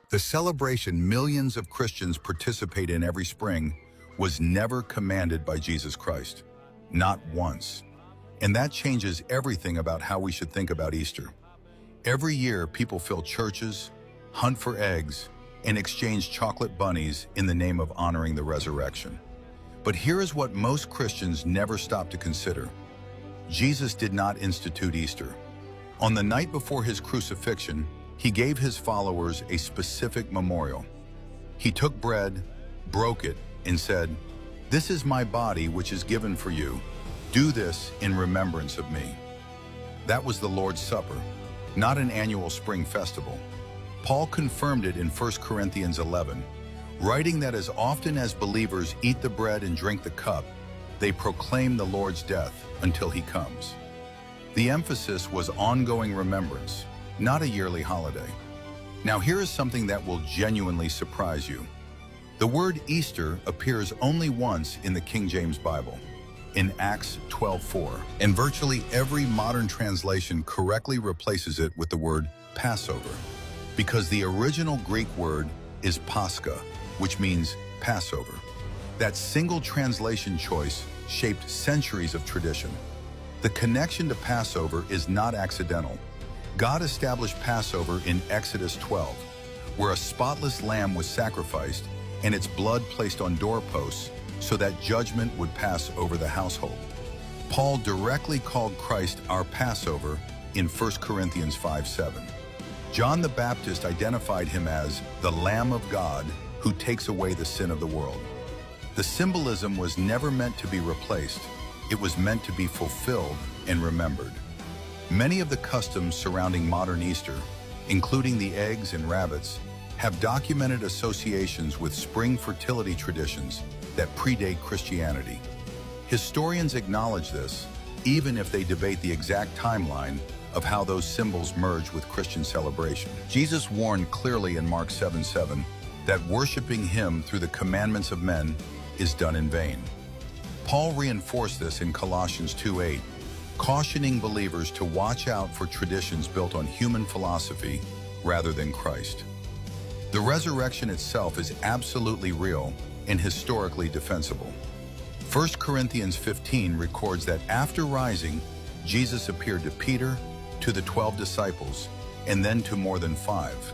The celebration millions of Christians participate in every spring was never commanded by Jesus Christ. Not once. And that changes everything about how we should think about Easter. Every year, people fill churches, hunt for eggs, and exchange chocolate bunnies in the name of honoring the resurrection. But here is what most Christians never stop to consider. Jesus did not institute Easter. On the night before his crucifixion, he gave his followers a specific memorial. He took bread, broke it, and said, "This is my body which is given for you. Do this in remembrance of me." That was the Lord's Supper, not an annual spring festival. Paul confirmed it in 1 Corinthians 11, writing that as often as believers eat the bread and drink the cup, they proclaim the Lord's death until he comes. The emphasis was ongoing remembrance, not a yearly holiday. Now here is something that will genuinely surprise you. The word Easter appears only once in the King James Bible, in Acts 12:4, and virtually every modern translation correctly replaces it with the word Passover, because the original Greek word is Pascha, which means Passover. That single translation choice shaped centuries of tradition. The connection to Passover is not accidental. God established Passover in Exodus 12, where a spotless lamb was sacrificed and its blood placed on doorposts so that judgment would pass over the household. Paul directly called Christ our Passover in 1 Corinthians 5:7. John the Baptist identified him as the Lamb of God who takes away the sin of the world. The symbolism was never meant to be replaced. It was meant to be fulfilled and remembered. Many of the customs surrounding modern Easter, including the eggs and rabbits, have documented associations with spring fertility traditions that predate Christianity. Historians acknowledge this, even if they debate the exact timeline of how those symbols merge with Christian celebration. Jesus warned clearly in Mark 7:7 that worshiping him through the commandments of men is done in vain. Paul reinforced this in Colossians 2:8, cautioning believers to watch out for traditions built on human philosophy rather than Christ. The resurrection itself is absolutely real and historically defensible. 1 Corinthians 15 records that after rising, Jesus appeared to Peter, to the 12 disciples, and then to more than 5.